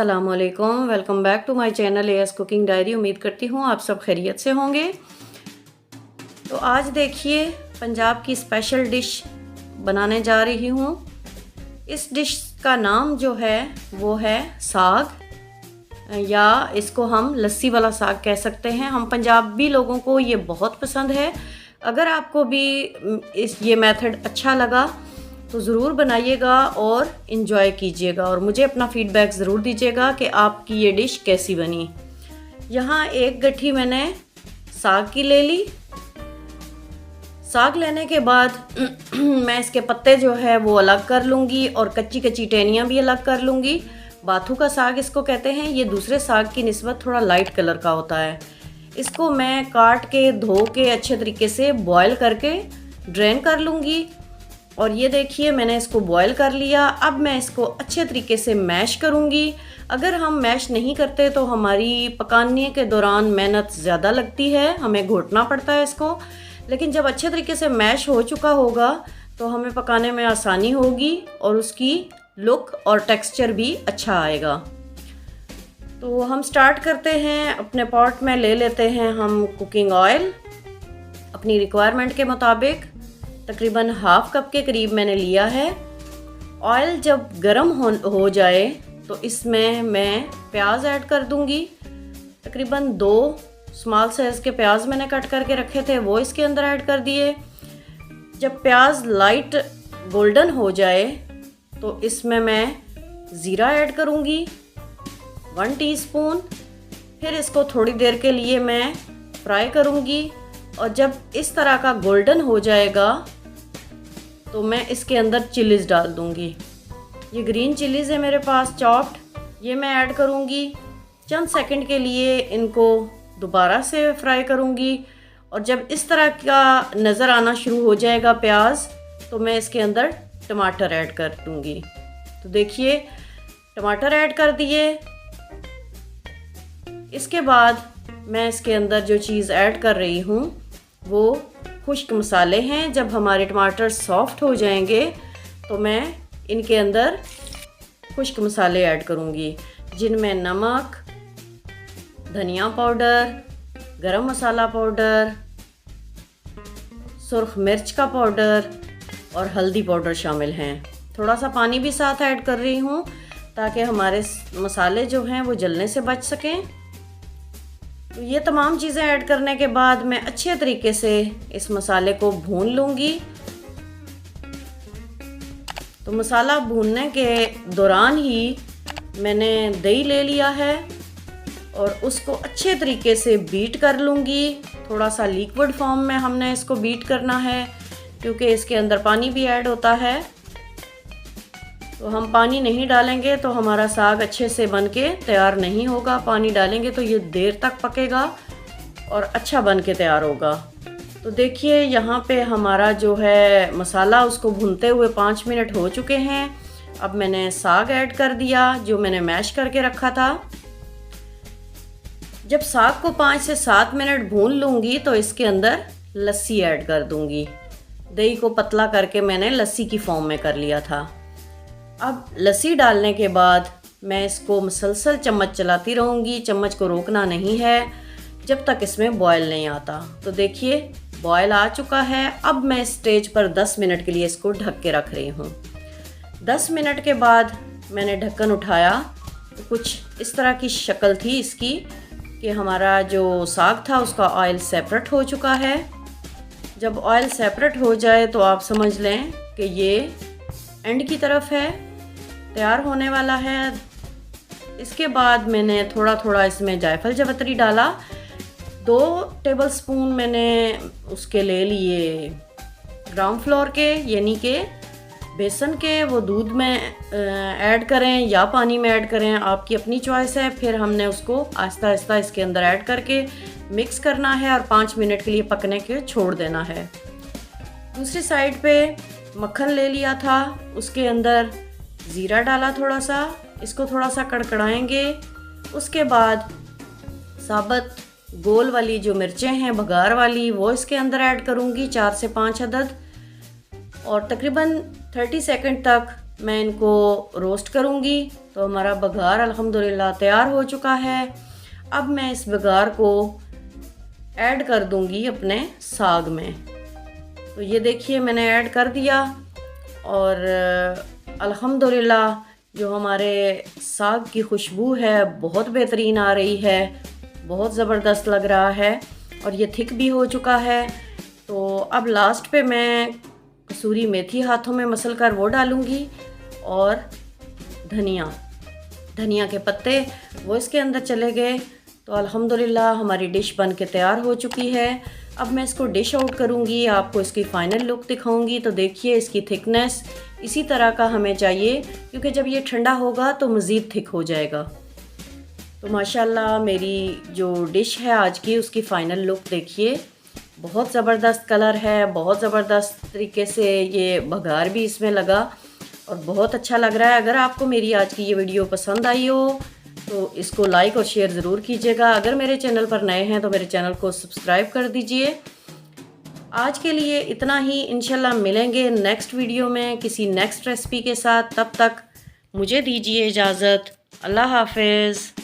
अस्सलामुअलैकुम, welcome back to my channel AS cooking diary. उम्मीद करती हूँ आप सब खैरियत से होंगे। तो आज देखिए पंजाब की स्पेशल डिश बनाने जा रही हूँ। इस डिश का नाम जो है वो है साग, या इसको हम लस्सी वाला साग कह सकते हैं। हम पंजाबी लोगों को ये बहुत पसंद है। अगर आपको भी ये मेथड अच्छा लगा तो ज़रूर बनाइएगा और इन्जॉय कीजिएगा, और मुझे अपना फीडबैक ज़रूर दीजिएगा कि आपकी ये डिश कैसी बनी। यहाँ एक गट्ठी मैंने साग की ले ली। साग लेने के बाद मैं इसके पत्ते जो है वो अलग कर लूँगी और कच्ची कच्ची टहनियाँ भी अलग कर लूँगी। बाथू का साग इसको कहते हैं। ये दूसरे साग की निस्बत थोड़ा लाइट कलर का होता है। इसको मैं काट के धो के अच्छे तरीके से बॉयल करके ड्रेन कर लूँगी। और ये देखिए मैंने इसको बॉयल कर लिया। अब मैं इसको अच्छे तरीके से मैश करूँगी। अगर हम मैश नहीं करते तो हमारी पकाने के दौरान मेहनत ज़्यादा लगती है, हमें घोटना पड़ता है इसको। लेकिन जब अच्छे तरीके से मैश हो चुका होगा तो हमें पकाने में आसानी होगी और उसकी लुक और टेक्सचर भी अच्छा आएगा। तो हम स्टार्ट करते हैं। अपने पॉट में ले लेते हैं हम कुकिंग ऑयल अपनी रिक्वायरमेंट के मुताबिक। तकरीबन हाफ कप के करीब मैंने लिया है। ऑयल जब गर्म हो जाए तो इसमें मैं प्याज ऐड कर दूंगी। तकरीबन 2 स्मॉल साइज़ के प्याज मैंने कट करके रखे थे, वो इसके अंदर ऐड कर दिए। जब प्याज लाइट गोल्डन हो जाए तो इसमें मैं ज़ीरा ऐड करूंगी 1 टीस्पून। फिर इसको थोड़ी देर के लिए मैं फ्राई करूंगी, और जब इस तरह का गोल्डन हो जाएगा तो मैं इसके अंदर चिलीज़ डाल दूंगी। ये ग्रीन चिलीज़ है मेरे पास चॉप्ड, ये मैं ऐड करूंगी। चंद सेकंड के लिए इनको दोबारा से फ्राई करूंगी, और जब इस तरह का नज़र आना शुरू हो जाएगा प्याज, तो मैं इसके अंदर टमाटर ऐड कर दूंगी। तो देखिए टमाटर ऐड कर दिए। इसके बाद मैं इसके अंदर जो चीज़ ऐड कर रही हूँ वो खुश्क मसाले हैं। जब हमारे टमाटर सॉफ्ट हो जाएंगे तो मैं इनके अंदर खुश्क मसाले ऐड करूँगी, जिनमें नमक, धनिया पाउडर, गरम मसाला पाउडर, सुर्ख मिर्च का पाउडर और हल्दी पाउडर शामिल हैं। थोड़ा सा पानी भी साथ ऐड कर रही हूँ ताकि हमारे मसाले जो हैं वो जलने से बच सकें। तो ये तमाम चीज़ें ऐड करने के बाद मैं अच्छे तरीके से इस मसाले को भून लूँगी। तो मसाला भूनने के दौरान ही मैंने दही ले लिया है और उसको अच्छे तरीके से बीट कर लूँगी। थोड़ा सा लिक्विड फॉर्म में हमने इसको बीट करना है, क्योंकि इसके अंदर पानी भी ऐड होता है। तो हम पानी नहीं डालेंगे तो हमारा साग अच्छे से बन के तैयार नहीं होगा। पानी डालेंगे तो ये देर तक पकेगा और अच्छा बन के तैयार होगा। तो देखिए यहाँ पे हमारा जो है मसाला, उसको भूनते हुए 5 मिनट हो चुके हैं। अब मैंने साग ऐड कर दिया जो मैंने मैश करके रखा था। जब साग को 5 से 7 मिनट भून लूँगी तो इसके अंदर लस्सी ऐड कर दूँगी। दही को पतला करके मैंने लस्सी की फॉर्म में कर लिया था। अब लस्सी डालने के बाद मैं इसको मुसलसल चम्मच चलाती रहूँगी। चम्मच को रोकना नहीं है जब तक इसमें बॉयल नहीं आता। तो देखिए बॉयल आ चुका है। अब मैं स्टेज पर 10 मिनट के लिए इसको ढक के रख रही हूँ। 10 मिनट के बाद मैंने ढक्कन उठाया तो कुछ इस तरह की शक्ल थी इसकी कि हमारा जो साग था उसका ऑयल सेपरेट हो चुका है। जब ऑयल सेपरेट हो जाए तो आप समझ लें कि ये एंड की तरफ है, तैयार होने वाला है। इसके बाद मैंने थोड़ा थोड़ा इसमें जायफल जवतरी डाला। 2 टेबलस्पून मैंने उसके ले लिए ग्राम फ्लोर के, यानी कि बेसन के। वो दूध में ऐड करें या पानी में ऐड करें, आपकी अपनी चॉइस है। फिर हमने उसको आहिस्ता आहिस्ता इसके अंदर ऐड करके मिक्स करना है और 5 मिनट के लिए पकने के छोड़ देना है। दूसरी साइड पे मक्खन ले लिया था, उसके अंदर ज़ीरा डाला थोड़ा सा। इसको थोड़ा सा कड़कड़ाएंगे। उसके बाद साबुत गोल वाली जो मिर्चें हैं बघार वाली, वो इसके अंदर ऐड करूँगी 4 से 5 अदद, और तकरीबन 30 सेकंड तक मैं इनको रोस्ट करूँगी। तो तो हमारा बघार अल्हम्दुलिल्लाह तैयार हो चुका है। अब मैं इस बघार को ऐड कर दूंगी अपने साग में। तो ये देखिए मैंने ऐड कर दिया और अल्हम्दुलिल्लाह जो हमारे साग की खुशबू है बहुत बेहतरीन आ रही है, बहुत ज़बरदस्त लग रहा है और ये थिक भी हो चुका है। तो अब लास्ट पे मैं कसूरी मेथी हाथों में मसल कर वो डालूँगी और धनिया के पत्ते वो इसके अंदर चले गए। तो अल्हम्दुलिल्लाह हमारी डिश बन के तैयार हो चुकी है। अब मैं इसको डिश आउट करूँगी, आपको इसकी फ़ाइनल लुक दिखाऊँगी। तो देखिए इसकी थिकनेस इसी तरह का हमें चाहिए, क्योंकि जब ये ठंडा होगा तो मज़ीद थिक हो जाएगा। तो माशाल्लाह मेरी जो डिश है आज की उसकी फ़ाइनल लुक देखिए, बहुत ज़बरदस्त कलर है, बहुत ज़बरदस्त तरीके से ये बघार भी इसमें लगा और बहुत अच्छा लग रहा है। अगर आपको मेरी आज की ये वीडियो पसंद आई हो तो इसको लाइक और शेयर ज़रूर कीजिएगा। अगर मेरे चैनल पर नए हैं तो मेरे चैनल को सब्सक्राइब कर दीजिए। आज के लिए इतना ही, इंशाल्लाह मिलेंगे नेक्स्ट वीडियो में किसी नेक्स्ट रेसिपी के साथ। तब तक मुझे दीजिए इजाज़त। अल्लाह हाफ़िज़।